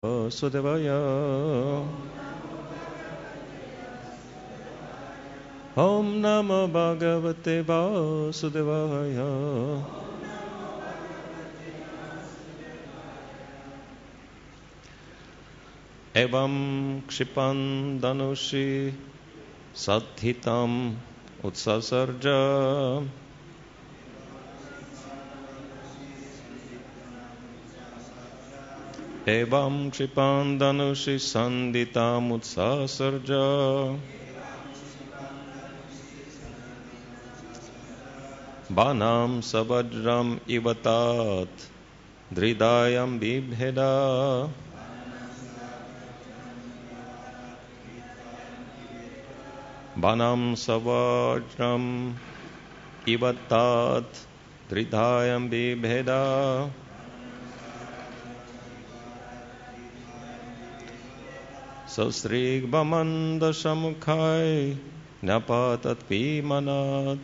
Sudevaya. Om Namo Bhagavate Vasudevaya. Evam Kshipan Danushi Sadhitam Utsasarja. Evam Kshipan Danushi Sanditam Utsasarja. Banam Savajram Ivatat Dridayam Bibheda. Banam Savajram Ivatat Dridayam Bibheda. Sasrig Bamanda Shamukhai Napatat Vimanat.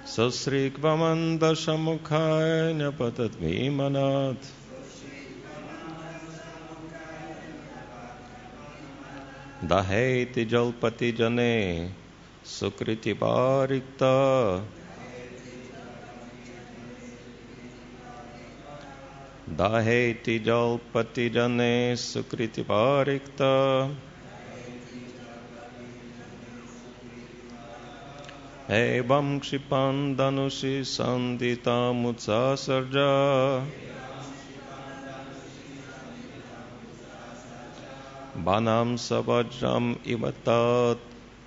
Sasrig Bamanda Shamukhai Napatat Vimanat. Daheti Jalpati Jane Sukriti Parikta. Daheti Jalpati Jane Sukriti Parikta. Evam Kshipan Danushi Sandita Mutsasarja. Banam Savajram Ivatat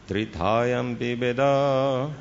Dridhayam Bibeda.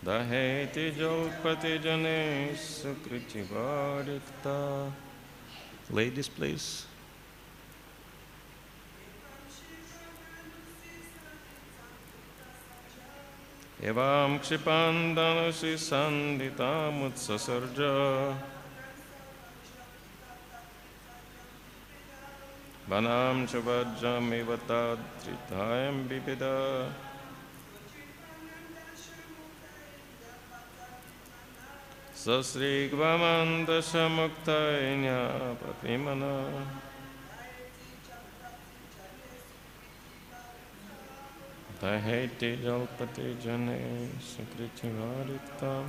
Daheti Jalpati Jane Sukriti Varikta. Ladies, please. Evam Kshipan Danushi Sandita Mutsasarja. Banam Chavajam Ivata Dritayam Bibida. Sasri Gvamanda Shamuktainya Papimana. Daheti Jalpati Jane Sukriti Varikta.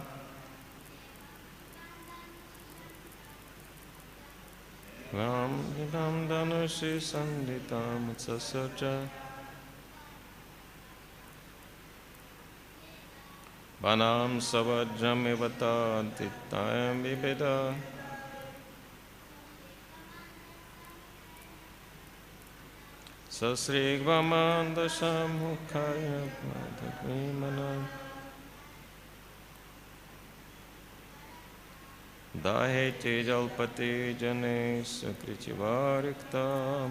Ram Vidam Danushi Sandita Mutsasarja. Banam Savajram Ivata Dritayam Bibeda. Sasri Gvamanda Shamukhaya Padavimana. Daheti Jalpati Jane Sukriti Varikta.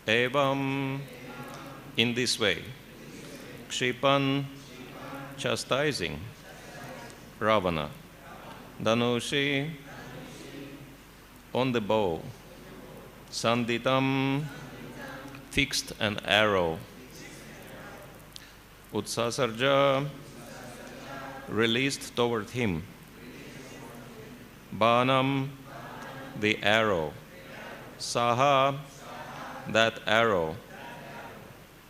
Evam, in this way, Kshipan, chastising Ravana, Danushi, on the bow, Sanditam, fixed an arrow, Utsasarja, released toward him, Banam, the arrow, Saha, that arrow,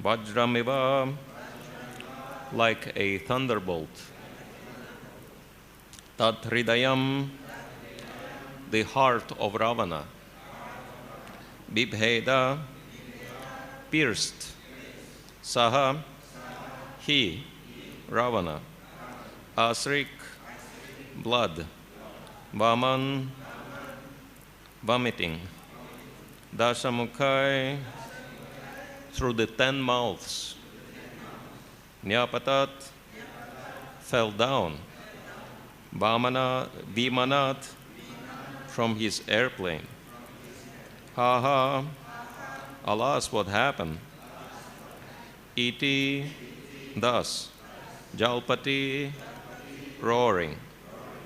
Vajramiva, like a thunderbolt. Tat hridayam, the heart of Ravana. Bibheda, pierced. Saha, he, Ravana. Asrik, blood. Vaman, vomiting. Dasamukhai, through the 10 mouths. Nyapatat, fell down. Vimanat, from his airplane. Ha ha, alas, what happened? Iti, thus. Jalpati, roaring.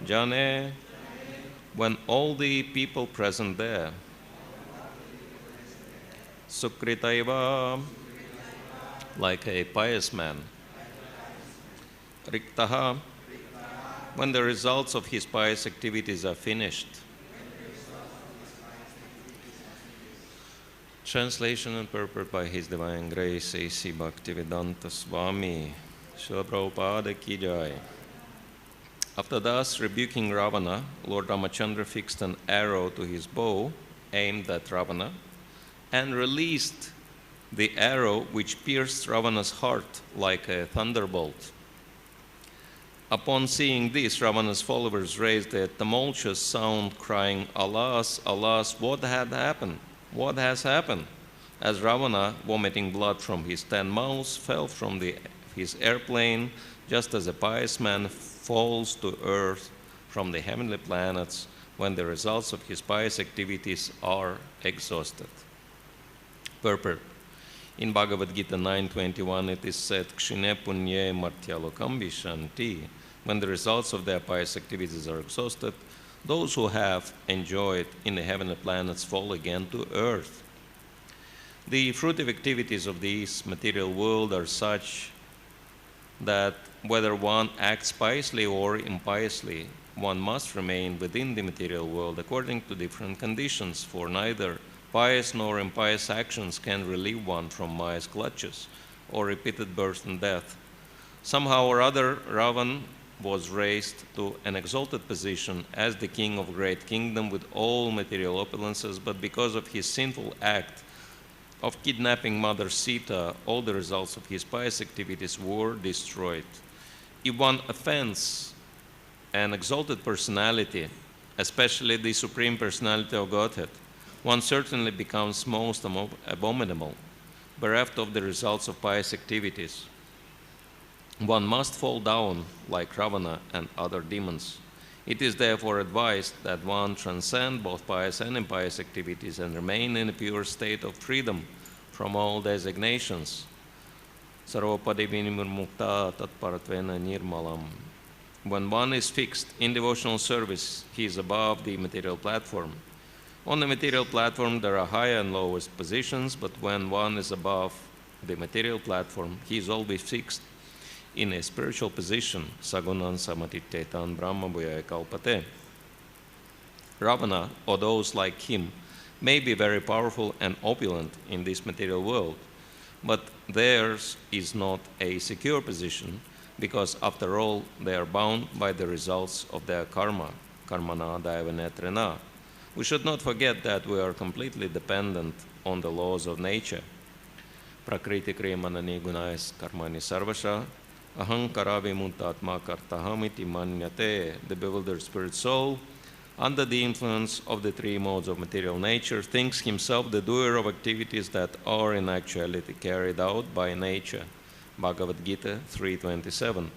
Jane, when all the people present there. Sukritaiva, like a pious man. Riktaha, when the results of his pious activities are finished. Translation and purport by His Divine Grace A.C. Bhaktivedanta Swami, Srila Prabhupada Ki Jai. After thus rebuking Ravana, Lord Ramachandra fixed an arrow to his bow, aimed at Ravana, and released the arrow which pierced Ravana's heart like a thunderbolt. Upon seeing this, Ravana's followers raised a tumultuous sound, crying, "Alas, alas, what had happened? What has happened?" As Ravana, vomiting blood from his 10 mouths, fell from his airplane, just as a pious man falls to earth from the heavenly planets when the results of his pious activities are exhausted. Purport. In Bhagavad Gita 9.21 it is said, Kshine punye martyalokam vishanti. When the results of their pious activities are exhausted, those who have enjoyed in the heavenly planets fall again to earth. The fruitive activities of this material world are such that whether one acts piously or impiously, one must remain within the material world according to different conditions, for neither pious nor impious actions can relieve one from Maya's clutches or repeated birth and death. Somehow or other, Ravan was raised to an exalted position as the king of a great kingdom with all material opulences, but because of his sinful act of kidnapping Mother Sita, all the results of his pious activities were destroyed. If one offends an exalted personality, especially the Supreme Personality of Godhead, one certainly becomes most abominable, bereft of the results of pious activities. One must fall down like Ravana and other demons. It is therefore advised that one transcend both pious and impious activities and remain in a pure state of freedom from all designations. Sarvapade vinimurmukta tatparatvena nirmalam. When one is fixed in devotional service, he is above the material platform. On the material platform, there are higher and lowest positions, but when one is above the material platform, he is always fixed in a spiritual position. Sagunan samatitetan brahma bhuyaya kalpate. Ravana, or those like him, may be very powerful and opulent in this material world, but theirs is not a secure position, because after all, they are bound by the results of their karma, karmana daivanetrena. We should not forget that we are completely dependent on the laws of nature. Prakriti kriyamanani gunais karmani sarvasha, ahankara vimuntatma kartahamiti manyate. The bewildered spirit soul, under the influence of the 3 modes of material nature, thinks himself the doer of activities that are in actuality carried out by nature. Bhagavad Gita 3.27.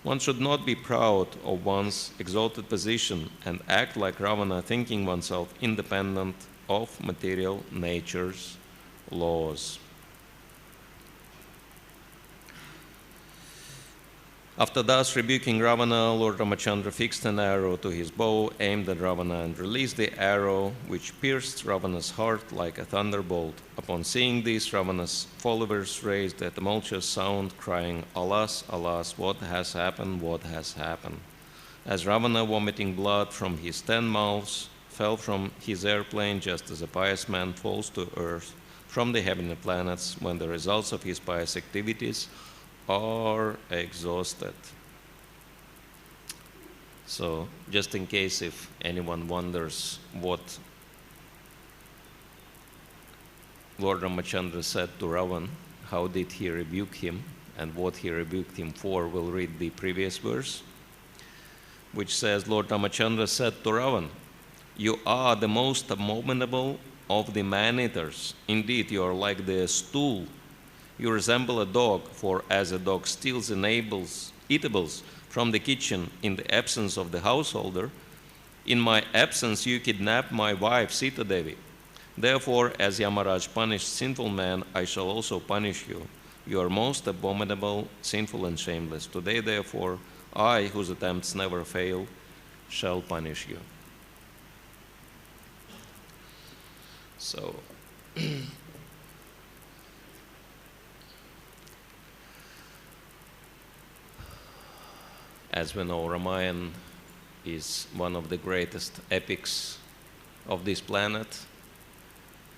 One should not be proud of one's exalted position and act like Ravana, thinking oneself independent of material nature's laws. After thus rebuking Ravana, Lord Ramachandra fixed an arrow to his bow, aimed at Ravana, and released the arrow, which pierced Ravana's heart like a thunderbolt. Upon seeing this, Ravana's followers raised a tumultuous sound, crying, "Alas, alas, what has happened, what has happened?" As Ravana, vomiting blood from his 10 mouths, fell from his airplane just as a pious man falls to earth from the heavenly planets when the results of his pious activities are exhausted. So, just in case if anyone wonders what Lord Ramachandra said to Ravan, how did he rebuke him, and what he rebuked him for, we'll read the previous verse, which says, Lord Ramachandra said to Ravan, "You are the most abominable of the man-eaters. Indeed, you are like the stool. You resemble a dog, for as a dog steals eatables from the kitchen in the absence of the householder, in my absence you kidnapped my wife Sita Devi. Therefore, as Yamaraj punished sinful man, I shall also punish you. You are most abominable, sinful, and shameless. Today, therefore, I, whose attempts never fail, shall punish you." So, as we know, Ramayana is one of the greatest epics of this planet,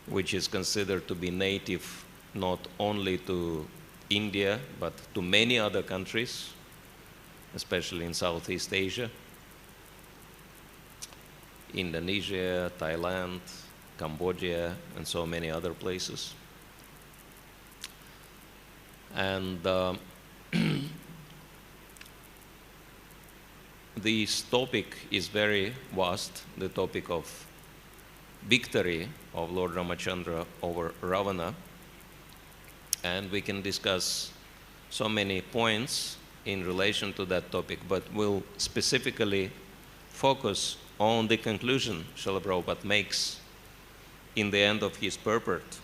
which is considered to be native not only to India, but to many other countries, especially in Southeast Asia, Indonesia, Thailand, Cambodia, and so many other places. And this topic is very vast, the topic of victory of Lord Ramachandra over Ravana, and we can discuss so many points in relation to that topic, but we'll specifically focus on the conclusion Srila Prabhupada makes in the end of his purport.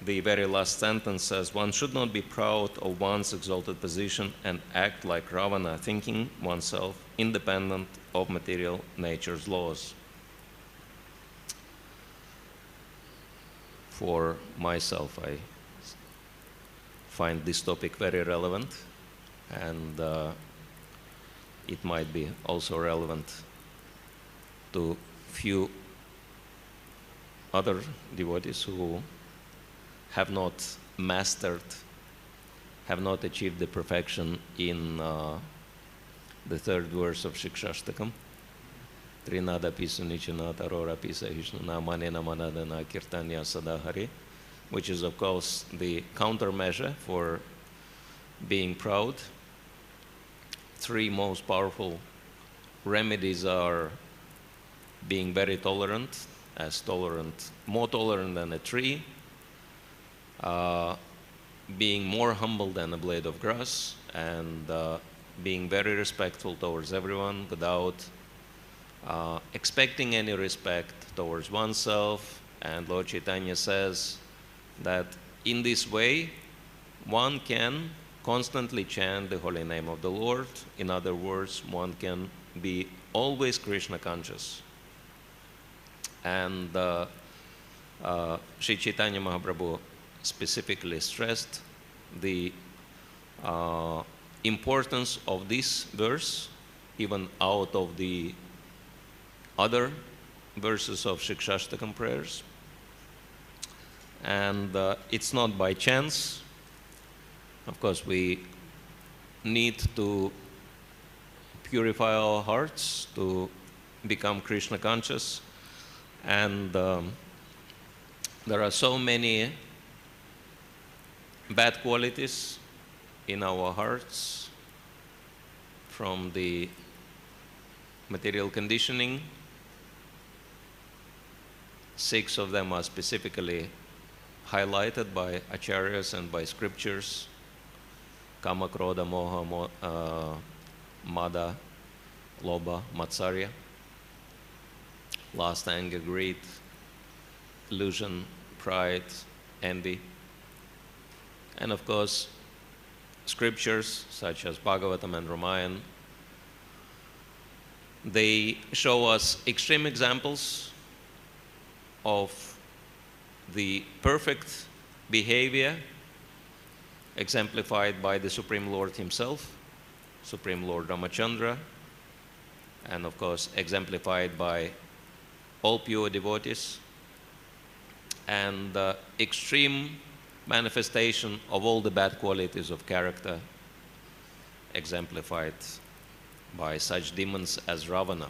The very last sentence says, "One should not be proud of one's exalted position and act like Ravana, thinking oneself independent of material nature's laws." For myself, I find this topic very relevant, and it might be also relevant to few other devotees who have not mastered, have not achieved the perfection in the third verse of Shikshashtakam. Trinada Pisunichana Tarora Pisa Hishnana Manena Manadana Kirtanya Sadahari, which is of course the countermeasure for being proud. Three most powerful remedies are being very tolerant, more tolerant than a tree, being more humble than a blade of grass, and being very respectful towards everyone without expecting any respect towards oneself. And Lord Chaitanya says that in this way one can constantly chant the holy name of the Lord. In other words, one can be always Krishna conscious. And Sri Chaitanya Mahaprabhu specifically stressed the importance of this verse, even out of the other verses of Shikshashtakam prayers. And it's not by chance. Of course, we need to purify our hearts to become Krishna conscious. And there are so many bad qualities in our hearts from the material conditioning. 6 of them are specifically highlighted by acharyas and by scriptures: Kama, Krodha, Moha, Mada, Lobha, Matsarya, lust, anger, greed, illusion, pride, envy. And of course, scriptures such as Bhagavatam and Ramayana, they show us extreme examples of the perfect behavior exemplified by the Supreme Lord himself, Supreme Lord Ramachandra, and of course exemplified by all pure devotees, and extreme manifestation of all the bad qualities of character exemplified by such demons as Ravana.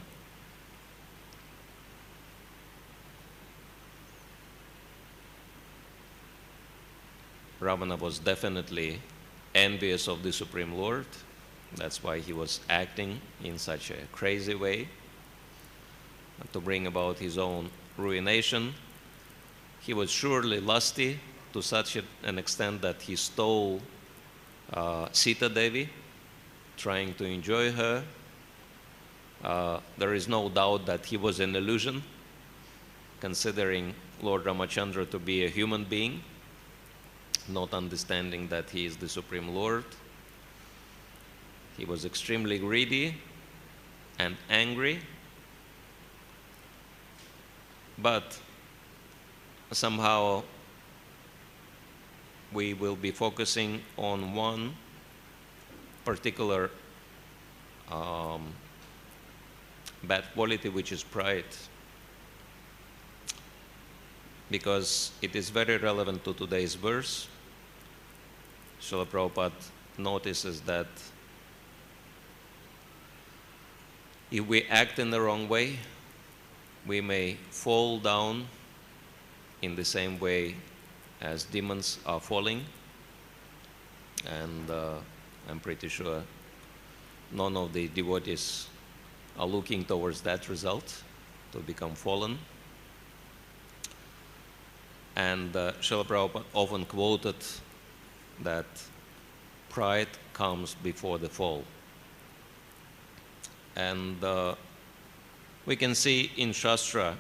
Ravana was definitely envious of the Supreme Lord. That's why he was acting in such a crazy way to bring about his own ruination. He was surely lusty to such an extent that he stole Sita Devi, trying to enjoy her. There is no doubt that he was an illusion, considering Lord Ramachandra to be a human being, not understanding that he is the Supreme Lord. He was extremely greedy and angry, but somehow we will be focusing on one particular bad quality, which is pride, because it is very relevant to today's verse. Srila Prabhupada notices that if we act in the wrong way, we may fall down in the same way as demons are falling, and I'm pretty sure none of the devotees are looking towards that result, to become fallen. And Srila Prabhupada often quoted that pride comes before the fall. And we can see in Shastra,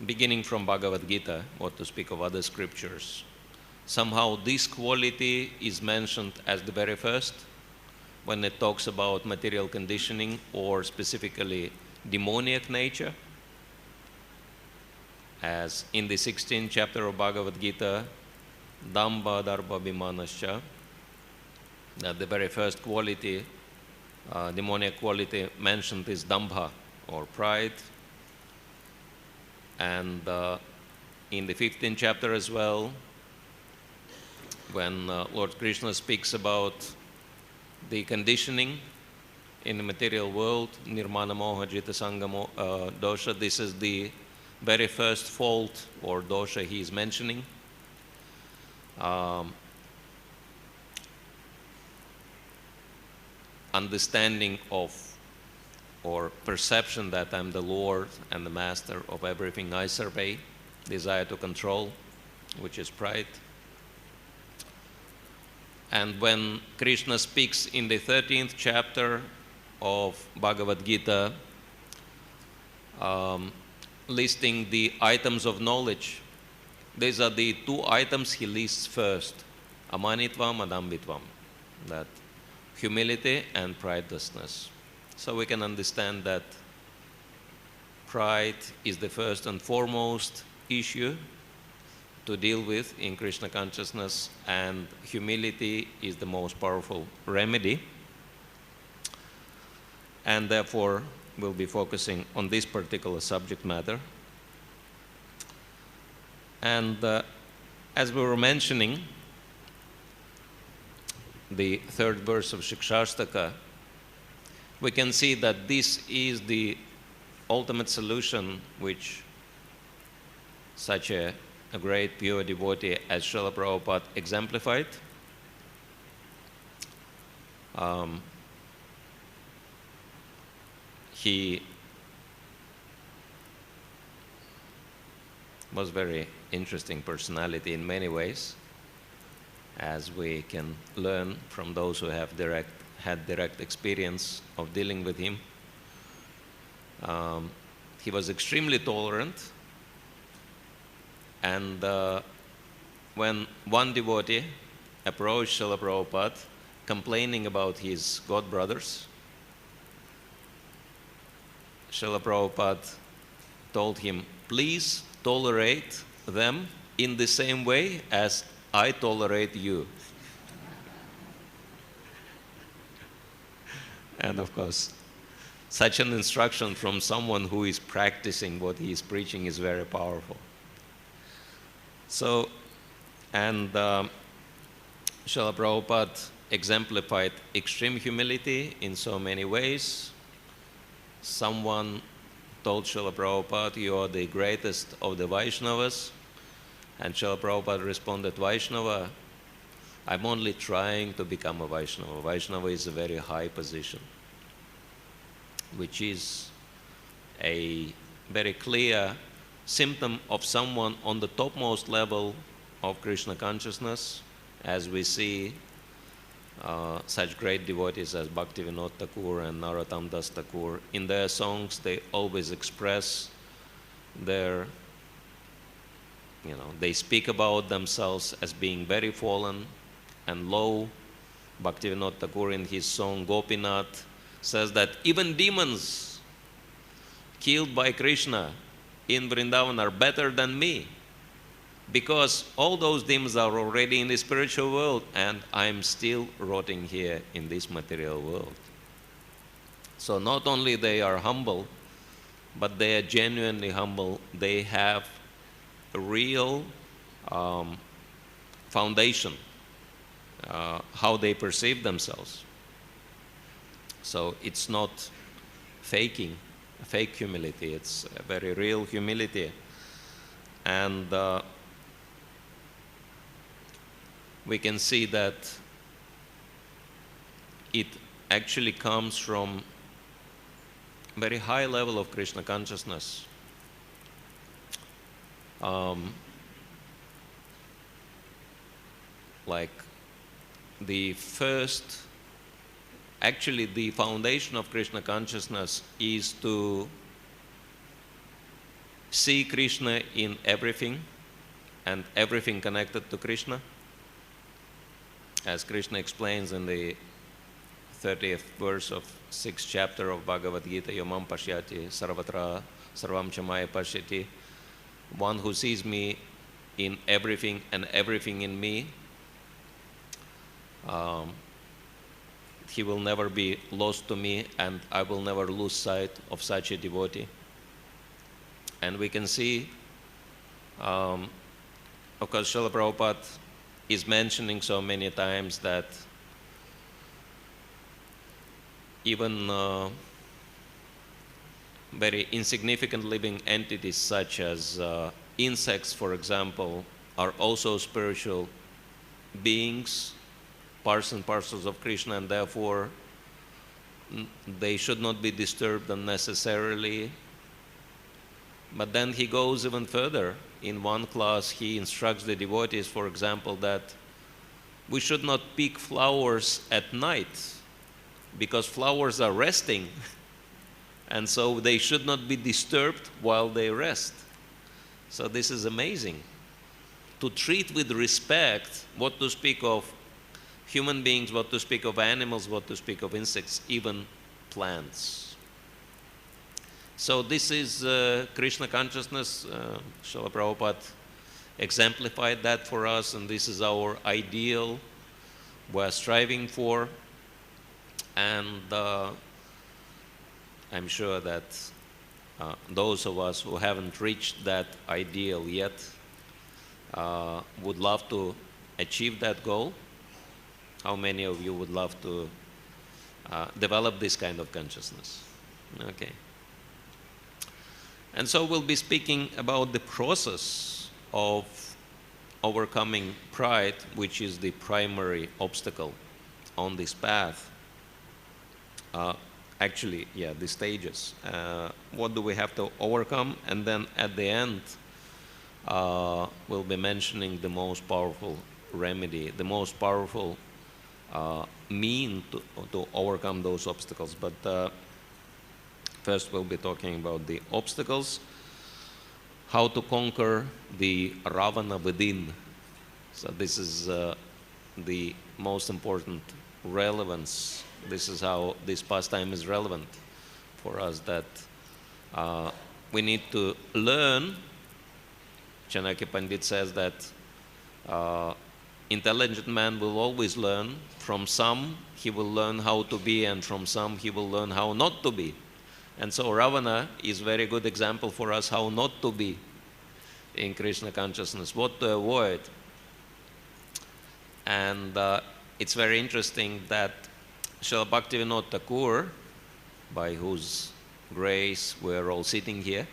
beginning from Bhagavad Gita, what to speak of other scriptures, somehow this quality is mentioned as the very first when it talks about material conditioning, or specifically demoniac nature. As in the 16th chapter of Bhagavad Gita, Damba Darbha Bhimanascha, that the very first quality, demoniac quality mentioned is Dambha, or pride. And in the 15th chapter as well, when Lord Krishna speaks about the conditioning in the material world, Nirmana Moha Jita Sangha Dosha, this is the very first fault or dosha he is mentioning. Understanding of, or perception that I'm the Lord and the master of everything I survey, desire to control, which is pride. And when Krishna speaks in the 13th chapter of Bhagavad Gita, listing the items of knowledge, these are the two items he lists first: amanitvam, adambitvam, that humility and pridelessness. So we can understand that pride is the first and foremost issue to deal with in Krishna consciousness, and humility is the most powerful remedy. And therefore, we'll be focusing on this particular subject matter. And as we were mentioning, the third verse of Shikshashtaka, we can see that this is the ultimate solution which such a great pure devotee as Srila Prabhupada exemplified. He was very interesting personality in many ways, as we can learn from those who have had direct experience of dealing with him. He was extremely tolerant, and when one devotee approached Srila Prabhupada complaining about his god brothers, Srila Prabhupada told him, please tolerate them in the same way as I tolerate you. And of course, such an instruction from someone who is practicing what he is preaching is very powerful. So And Srila Prabhupada exemplified extreme humility in so many ways. Someone told Srila Prabhupada, "You are the greatest of the Vaishnavas." And Srila Prabhupada responded, "Vaishnava, I'm only trying to become a Vaishnava. Vaishnava is a very high position, which is a very clear symptom of someone on the topmost level of Krishna consciousness, as we see such great devotees as Bhakti Thakur and Narottam Das Thakur. In their songs, they always express their, they speak about themselves as being very fallen and low. Bhakti Thakur in his song Gopinath says that even demons killed by Krishna in Vrindavan are better than me, because all those demons are already in the spiritual world and I'm still rotting here in this material world. So not only they are humble, but they are genuinely humble. They have a real foundation, how they perceive themselves. So it's not fake humility, it's a very real humility. And we can see that it actually comes from very high level of Krishna consciousness. Like the foundation of Krishna consciousness is to see Krishna in everything and everything connected to Krishna. As Krishna explains in the 30th verse of 6th chapter of Bhagavad Gita, Yomam Pashyati Sarvatra Sarvam Chamaya Pashyati, one who sees me in everything and everything in me, he will never be lost to me, and I will never lose sight of such a devotee. And we can see, of course, Srila Prabhupada is mentioning so many times that even very insignificant living entities such as insects, for example, are also spiritual beings, parts and parcels of Krishna, and therefore they should not be disturbed unnecessarily. But then he goes even further. In one class, he instructs the devotees, for example, that we should not pick flowers at night because flowers are resting, and so they should not be disturbed while they rest. So this is amazing. To treat with respect, what to speak of human beings, what to speak of animals, what to speak of insects, even plants. So this is Krishna consciousness. Srila Prabhupada exemplified that for us, and this is our ideal we're striving for. And I'm sure that those of us who haven't reached that ideal yet would love to achieve that goal. How many of you would love to develop this kind of consciousness? Okay. And so we'll be speaking about the process of overcoming pride, which is the primary obstacle on this path. Actually, the stages. What do we have to overcome? And then at the end, we'll be mentioning the most powerful remedy, the most powerful mean to overcome those obstacles. But first we'll be talking about the obstacles, how to conquer the Ravana within. So this is the most important relevance. This is how this pastime is relevant for us, that we need to learn. Chanakya Pandit says that intelligent man will always learn. From some he will learn how to be, and from some he will learn how not to be. And so Ravana is a very good example for us how not to be in Krishna consciousness, what to avoid. And it's very interesting that Srila Bhaktivinoda Thakur, by whose grace we're all sitting here,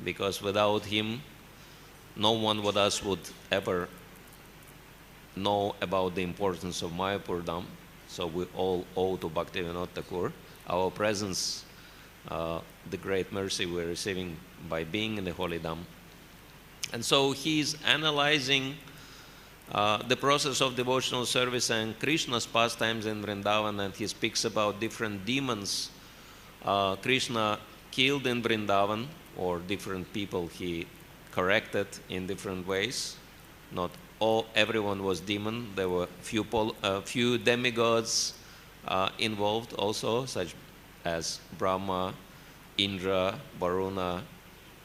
because without him, no one of us would ever know about the importance of Mayapur Dham. So we all owe to Bhaktivinoda Thakur our presence, the great mercy we're receiving by being in the Holy Dham. And so he's analyzing the process of devotional service and Krishna's pastimes in Vrindavan, and he speaks about different demons Krishna killed in Vrindavan, or different people he corrected in different ways. Not everyone was demon. There were few demigods involved also, such as Brahma, Indra, Varuna,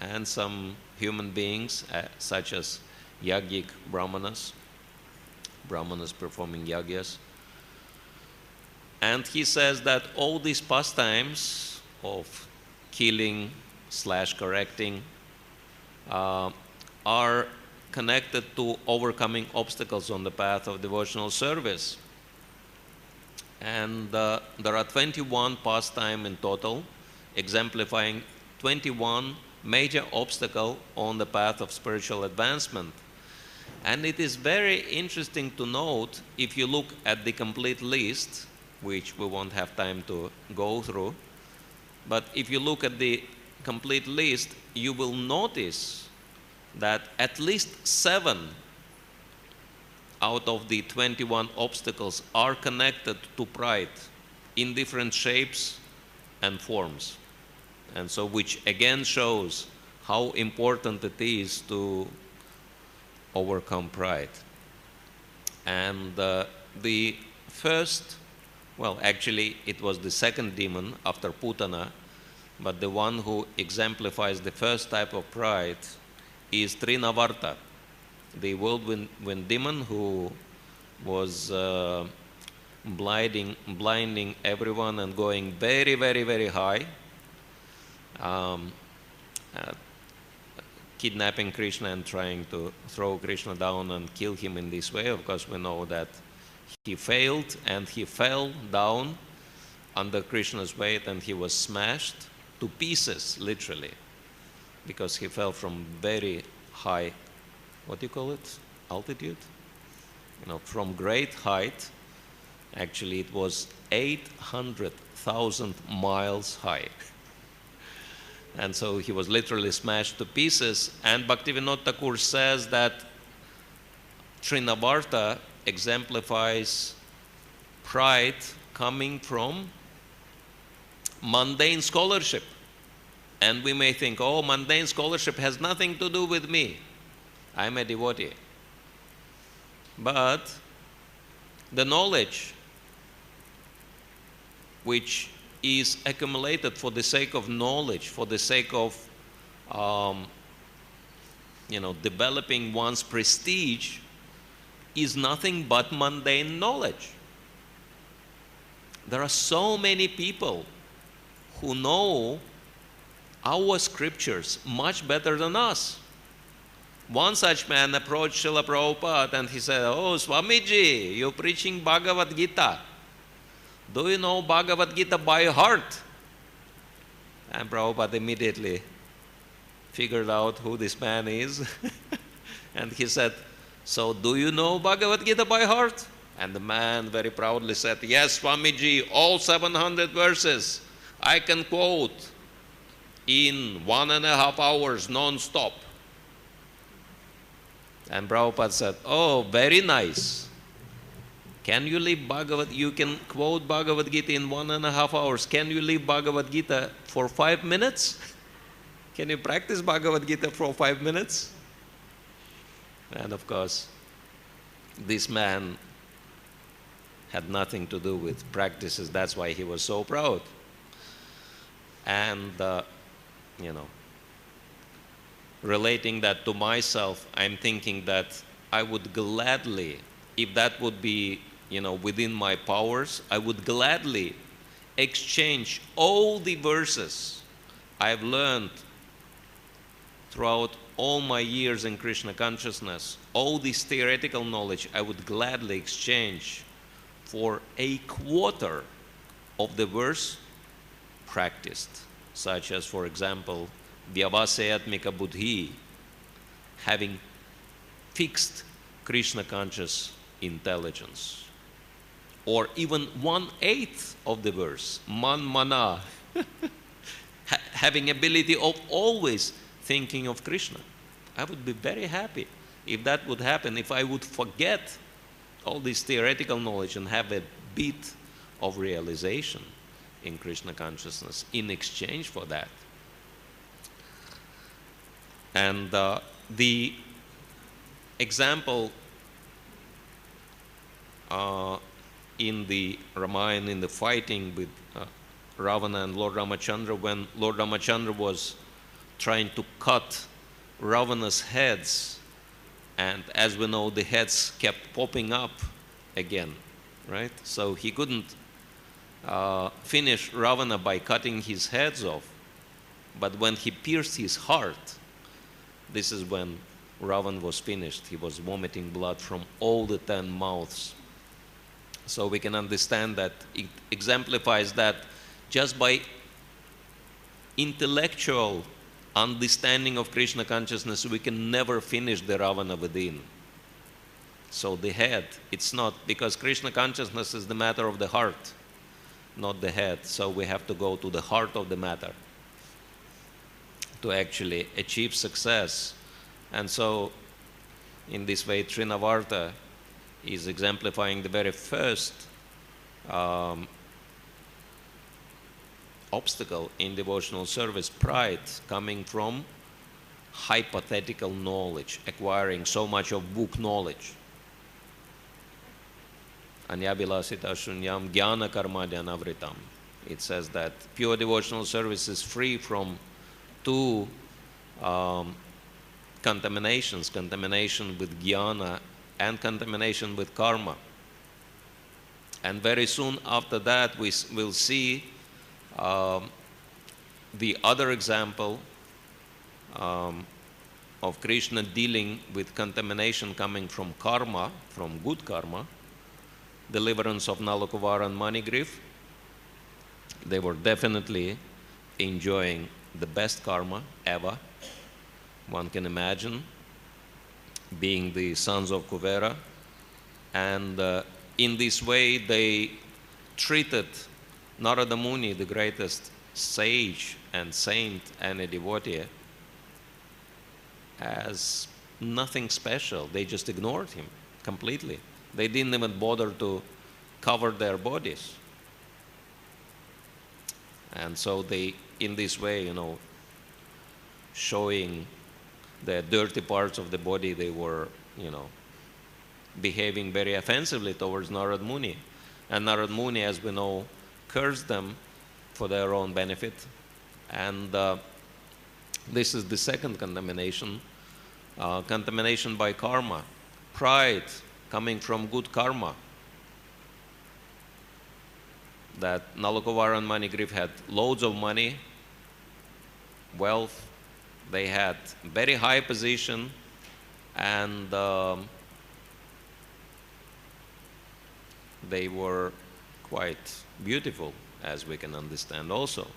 and some human beings such as Yajnik Brahmanas performing yagyas. And he says that all these pastimes of killing / correcting are connected to overcoming obstacles on the path of devotional service. And there are 21 pastimes in total, exemplifying 21 major obstacles on the path of spiritual advancement. And it is very interesting to note, if you look at the complete list, which we won't have time to go through, but if you look at the complete list, you will notice that at least 7 out of the 21 obstacles are connected to pride in different shapes and forms. And so, which again shows how important it is to overcome pride. And the first, well, actually it was the second demon after Putana, but the one who exemplifies the first type of pride is Trinavarta, the whirlwind demon who was blinding everyone and going very, very, very high, kidnapping Krishna and trying to throw Krishna down and kill him in this way. Of course, we know that he failed and he fell down under Krishna's weight and he was smashed to pieces, literally, because he fell from very high, what do you call it, altitude? From great height. Actually, it was 800,000 miles high. And so he was literally smashed to pieces. And Bhaktivinoda Thakur says that Trinavarta exemplifies pride coming from mundane scholarship. And we may think, oh, mundane scholarship has nothing to do with me. I'm a devotee. But the knowledge which is accumulated for the sake of knowledge, for the sake of developing one's prestige, is nothing but mundane knowledge. There are so many people who know our scriptures much better than us. One such man approached Srila Prabhupada and he said, "Oh, Swamiji, you're preaching Bhagavad Gita. Do you know Bhagavad Gita by heart?" And Prabhupada immediately figured out who this man is. And he said, "So do you know Bhagavad Gita by heart?" And the man very proudly said, "Yes, Swamiji, all 700 verses I can quote in 1.5 hours non-stop." And Prabhupada said, "Oh, very nice. Can you leave you can quote Bhagavad Gita in 1.5 hours. Can you leave Bhagavad Gita for 5 minutes? Can you practice Bhagavad Gita for 5 minutes?" And of course, this man had nothing to do with practices. That's why he was so proud. And, relating that to myself, I'm thinking that I would gladly, if that would be, within my powers, I would gladly exchange all the verses I've learned throughout all my years in Krishna consciousness, all this theoretical knowledge I would gladly exchange for a quarter of the verse practiced, such as, for example, Vyavasayatmika Buddhi, having fixed Krishna conscious intelligence. Or even 1/8 of the verse, man mana, having ability of always thinking of Krishna. I would be very happy if that would happen, if I would forget all this theoretical knowledge and have a bit of realization in Krishna consciousness in exchange for that. And the example in the Ramayana, in the fighting with Ravana and Lord Ramachandra, when Lord Ramachandra was trying to cut Ravana's heads, and as we know, the heads kept popping up again, right? So he couldn't finish Ravana by cutting his heads off, but when he pierced his heart, this is when Ravana was finished. He was vomiting blood from all the 10 mouths. So we can understand that it exemplifies that just by intellectual understanding of Krishna consciousness, we can never finish the Ravana within. So the head, it's not, because Krishna consciousness is the matter of the heart, not the head. So we have to go to the heart of the matter to actually achieve success. And so in this way, Trinavarta is exemplifying the very first obstacle in devotional service, pride, coming from hypothetical knowledge, acquiring so much of book knowledge. Anyavilasita shunyam jnana karma dhyanavritam. It says that pure devotional service is free from two contaminations, contamination with jnana and contamination with karma. And very soon after that, we will see the other example of Krishna dealing with contamination coming from karma, from good karma, deliverance of Nalakuvar and Manigriv. They were definitely enjoying the best karma ever. One can imagine being the sons of Kuvera. And in this way, they treated Narada Muni, the greatest sage and saint and a devotee, as nothing special. They just ignored him completely. They didn't even bother to cover their bodies. And so they, in this way, showing the dirty parts of the body, they were, behaving very offensively towards Narad Muni. And Narad Muni, as we know, cursed them for their own benefit. And this is the second contamination, contamination by karma, pride coming from good karma. That Nalakuvar and Manigriv had loads of money, wealth, they had very high position, and they were quite beautiful, as we can understand also,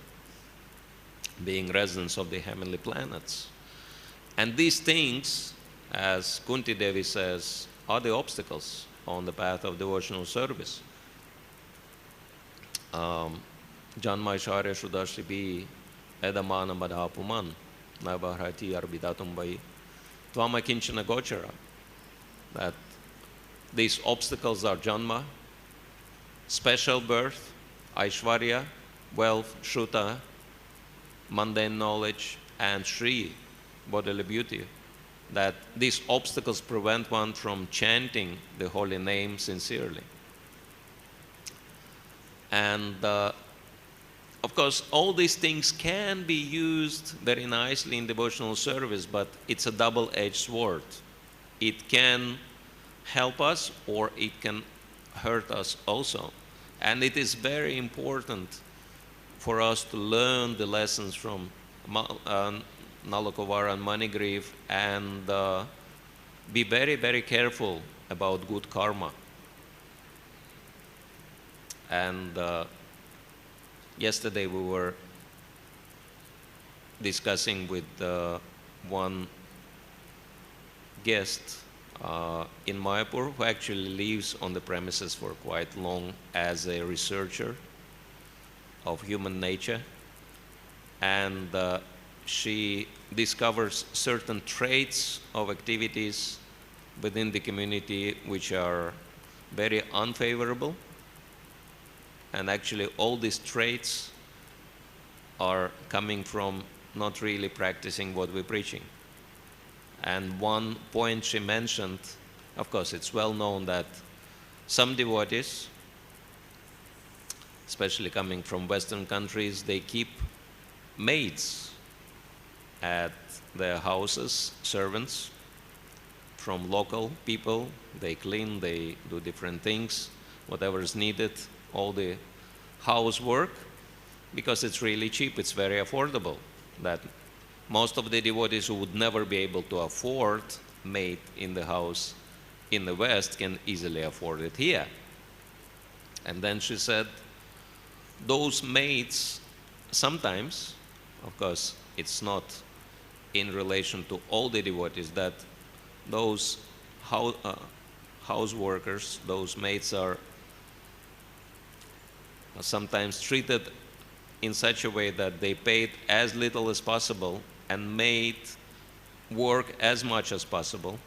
being residents of the heavenly planets. And these things, as Kunti Devi says, are the obstacles on the path of devotional service. Janmaisharya Shudarshibi Edamana Madhapuman Navahrati Arbidatumbai Tvamakinchana Gochara. That these obstacles are Janma, special birth, Aishwarya, wealth, Shruta, mundane knowledge, and Shri, bodily beauty. That these obstacles prevent one from chanting the holy name sincerely. And of course, all these things can be used very nicely in devotional service, but it's a double-edged sword. It can help us or it can hurt us also. And it is very important for us to learn the lessons from Nalakuvar and Manigriv and be very, very careful about good karma. And yesterday we were discussing with one guest in Mayapur who actually lives on the premises for quite long as a researcher of human nature. And she discovers certain traits of activities within the community which are very unfavorable. And actually all these traits are coming from not really practicing what we're preaching. And one point she mentioned, of course, it's well known that some devotees, especially coming from Western countries, they keep maids at their houses, servants from local people. They clean, they do different things, whatever is needed, all the housework, because it's really cheap, it's very affordable. That most of the devotees who would never be able to afford maid in the house in the West can easily afford it here. And then she said, those maids sometimes, of course, it's not in relation to all the devotees, that those house workers, those maids are sometimes treated in such a way that they paid as little as possible and made work as much as possible,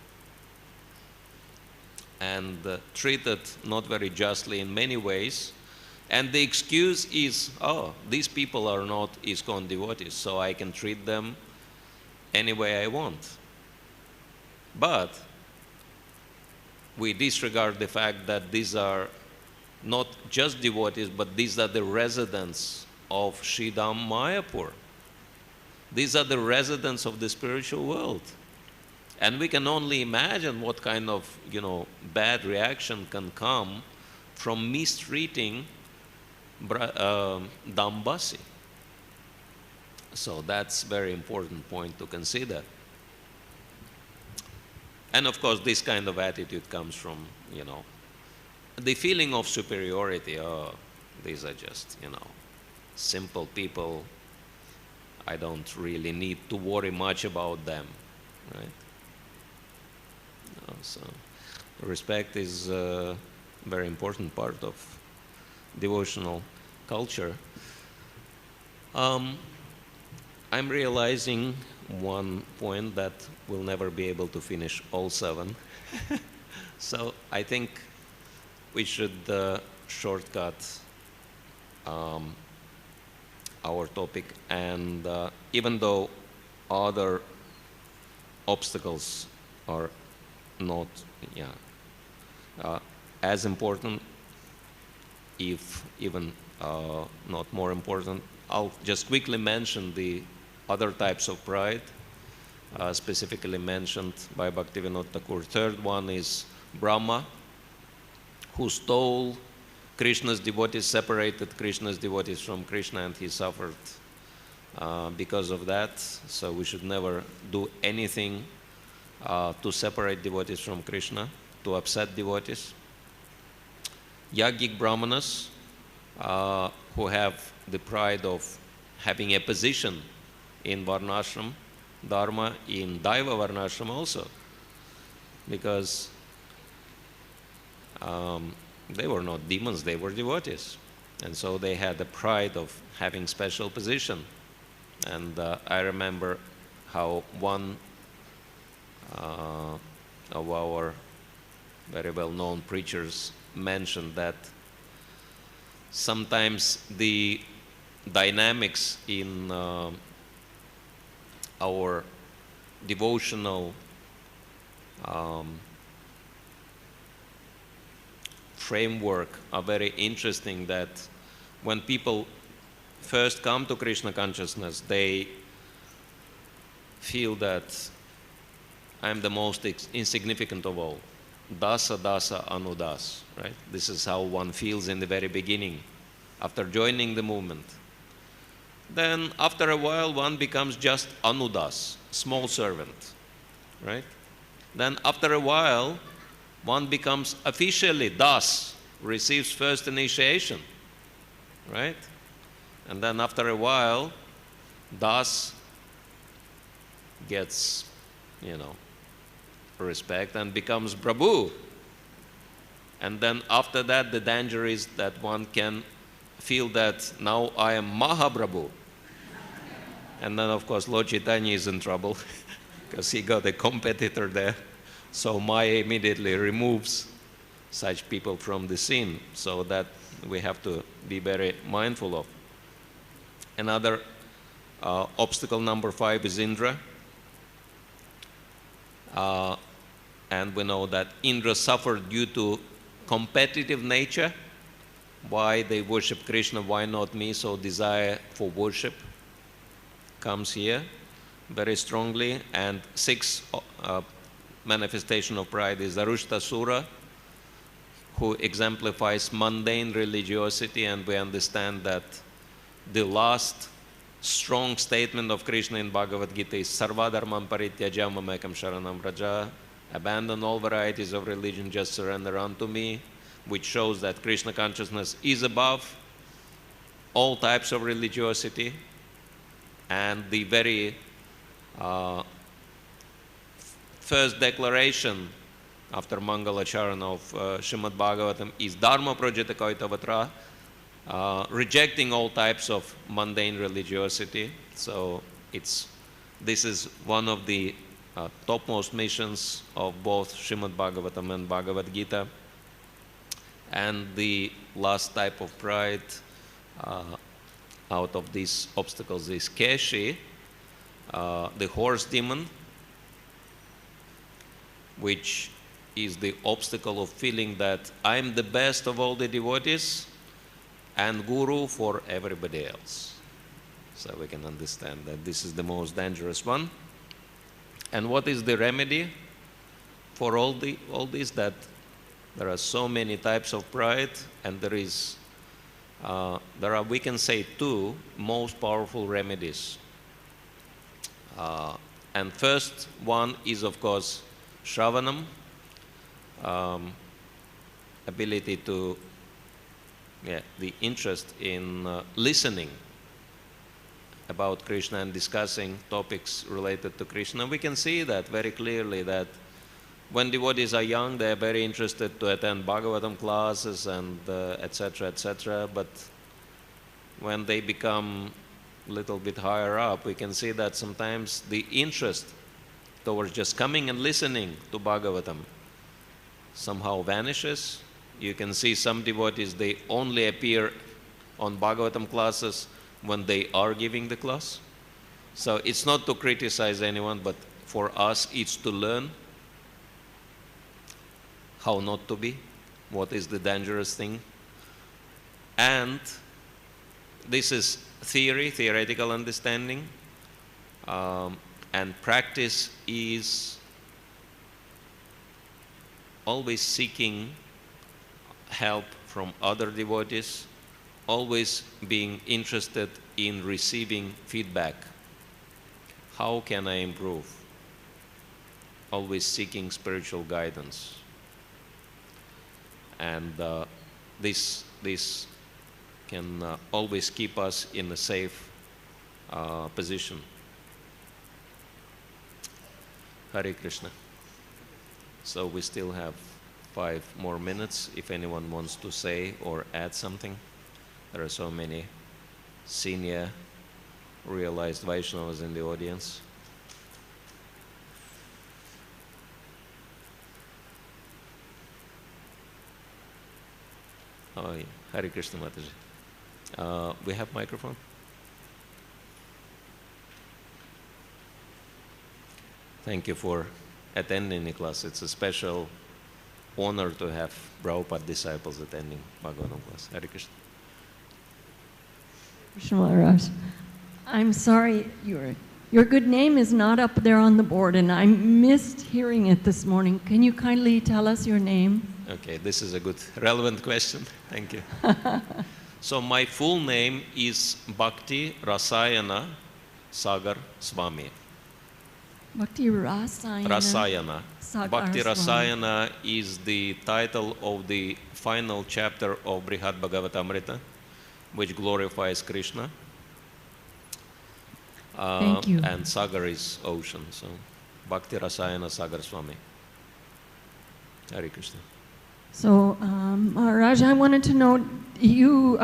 and treated not very justly in many ways. And the excuse is, oh, these people are not ISKCON devotees, so I can treat them any way I want. But we disregard the fact that these are not just devotees, but these are the residents of Sridham Mayapur. These are the residents of the spiritual world. And we can only imagine what kind of, bad reaction can come from mistreating Dambasi. So that's a very important point to consider. And of course, this kind of attitude comes from, the feeling of superiority. Oh, these are just, simple people. I don't really need to worry much about them, right? So respect is a very important part of devotional culture. I'm realizing one point that we'll never be able to finish all 7. So I think we should shortcut our topic, and even though other obstacles are not as important, if even not more important, I'll just quickly mention the other types of pride, specifically mentioned by Bhaktivinoda Thakur. Third one is Brahma, who stole Krishna's devotees, separated Krishna's devotees from Krishna, and he suffered because of that. So we should never do anything to separate devotees from Krishna, to upset devotees. Yogic Brahmanas, who have the pride of having a position in Varnashram Dharma, in Daiva Varnashram also, because they were not demons, they were devotees. And so they had the pride of having special position. And I remember how one of our very well-known preachers mentioned that sometimes the dynamics in our devotional framework are very interesting, that when people first come to Krishna consciousness, they feel that I'm the most insignificant of all. Dasa dasa anudas, right? This is how one feels in the very beginning, after joining the movement. Then after a while, one becomes just anudas, small servant, right? Then after a while, one becomes officially Das, receives first initiation, right? And then after a while, Das gets, respect and becomes Prabhu. And then after that, the danger is that one can feel that now I am Mahaprabhu. And then, of course, Lord Chaitanya is in trouble because he got a competitor there. So Maya immediately removes such people from the scene. So that we have to be very mindful of. Another obstacle number 5 is Indra. And we know that Indra suffered due to competitive nature. Why they worship Krishna, why not me? So desire for worship comes here very strongly. And 6th manifestation of pride is Arushtasura, who exemplifies mundane religiosity, and we understand that the last strong statement of Krishna in Bhagavad Gita is Sarva dharmam parityajya mamekam sharanam vraja, abandon all varieties of religion, just surrender unto me, which shows that Krishna consciousness is above all types of religiosity. And the very first declaration after Mangalacharana of Srimad Bhagavatam is Dharma Projita Kaitavatra, rejecting all types of mundane religiosity. So this is one of the topmost missions of both Srimad Bhagavatam and Bhagavad Gita. And the last type of pride out of these obstacles is Keshi, the horse demon, which is the obstacle of feeling that I'm the best of all the devotees and guru for everybody else. So we can understand that this is the most dangerous one. And what is the remedy for all this? That there are so many types of pride, and there are, we can say, 2 most powerful remedies. And first one is, of course, Shravanam, ability to, the interest in listening about Krishna and discussing topics related to Krishna. We can see that very clearly, that when devotees are young, they are very interested to attend Bhagavatam classes and etc., etc. But when they become a little bit higher up, we can see that sometimes the interest towards just coming and listening to Bhagavatam somehow vanishes. You can see some devotees, they only appear on Bhagavatam classes when they are giving the class. So it's not to criticize anyone, but for us it's to learn how not to be, what is the dangerous thing. And this is theoretical understanding, and practice is always seeking help from other devotees, always being interested in receiving feedback. How can I improve? Always seeking spiritual guidance. And this can always keep us in a safe position. Hare Krishna. So we still have 5 more minutes if anyone wants to say or add something. There are so many senior realized Vaishnavas in the audience. Oh, yeah. Hare Krishna Mataji. We have microphone? Thank you for attending the class. It's a special honor to have Prabhupada disciples attending Bhagavatam class. Hare Krishna. Krishna Maharaj, I'm sorry, your good name is not up there on the board, and I missed hearing it this morning. Can you kindly tell us your name? Okay, this is a good, relevant question. Thank you. So my full name is Bhakti Rasayana Sagar Swami. Bhakti Rasayana Rasayana. Sagar Bhakti Swami. Rasayana is the title of the final chapter of Brihad Bhagavatamrita, which glorifies Krishna. Thank you. And Sagar is ocean, so Bhakti Rasayana Sagar Swami. Hare Krishna. So, Maharaj, I wanted to know, you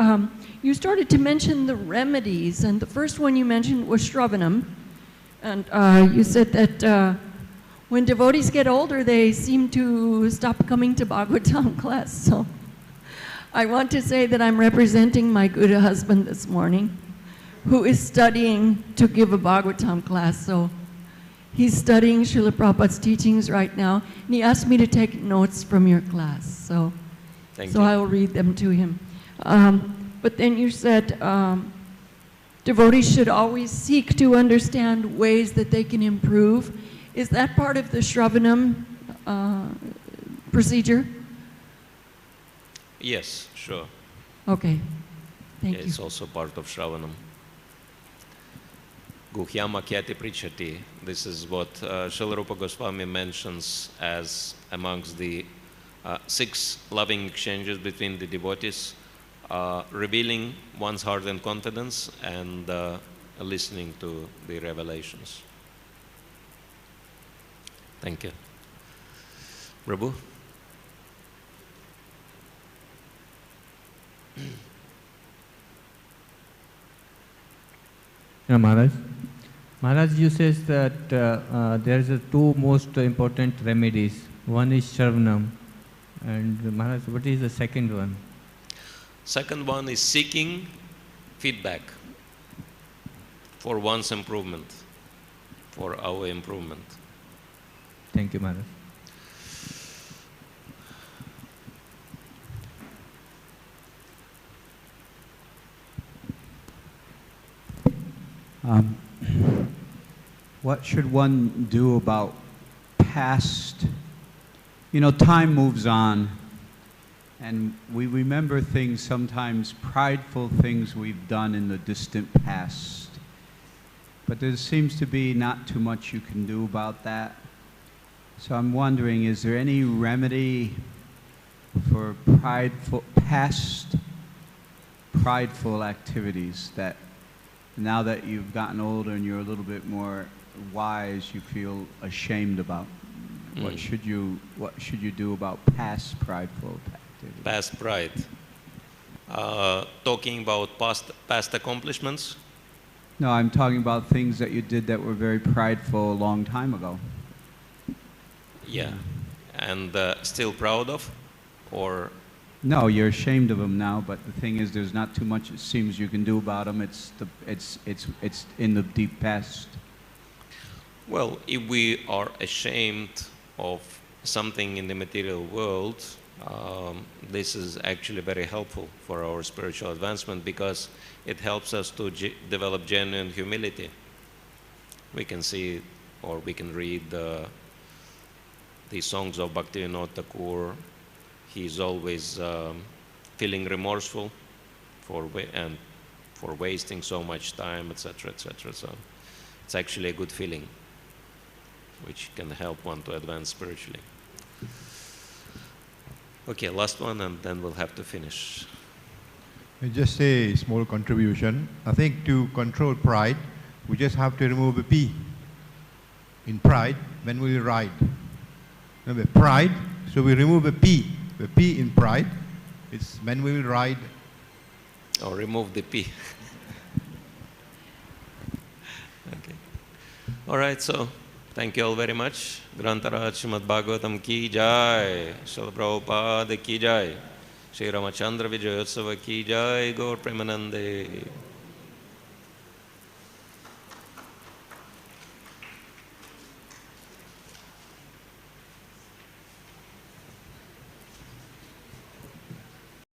started to mention the remedies, and the first one you mentioned was Shravanam. And you said that when devotees get older, they seem to stop coming to Bhagavatam class. So I want to say that I'm representing my good husband this morning, who is studying to give a Bhagavatam class. So he's studying Srila Prabhupada's teachings right now, and he asked me to take notes from your class. So I will read them to him. But then you said devotees should always seek to understand ways that they can improve. Is that part of the Shravanam procedure? Yes, sure. Okay, thank you. It's also part of Shravanam. Guhyama Kyati Prichati. This is what Srila Rupa Goswami mentions as amongst the 6 loving exchanges between the devotees, revealing one's heart and confidence and listening to the revelations. Thank you. Prabhu? Maharaj. Maharaj, you says that there is 2 most important remedies. One is Shravanam. And Maharaj, what is the second one? Second one is seeking feedback for one's improvement, for our improvement. Thank you, Maharaj. What should one do about past? You know, time moves on, and we remember things, sometimes prideful things we've done in the distant past. But there seems to be not too much you can do about that. So I'm wondering, is there any remedy for past prideful activities that now that you've gotten older and you're a little bit more wise, you feel ashamed about? What should you do about past prideful activities? Past pride. Talking about past accomplishments? No, I'm talking about things that you did that were very prideful a long time ago. Yeah. And still proud of? Or? No, you're ashamed of them now, but the thing is there's not too much it seems you can do about them. It's in the deep past. Well, if we are ashamed of something in the material world, this is actually very helpful for our spiritual advancement because it helps us to develop genuine humility. We can see or we can read the songs of Bhaktivinoda Thakur. He's always feeling remorseful for wasting so much time, etc., etc. So it's actually a good feeling, which can help one to advance spiritually. Okay, last one, and then we'll have to finish. Just a small contribution. I think to control pride, we just have to remove a P in pride when we ride. Remember, pride, so we remove a P. The P in pride, it's when we will ride. Or remove the P. Okay. All right, so thank you all very much. Grantaraj Srimad Bhagavatam ki jai, Srila Prabhupada ki jai, Shri Ramachandra Vijayotsava ki jai, Gaur Premanande.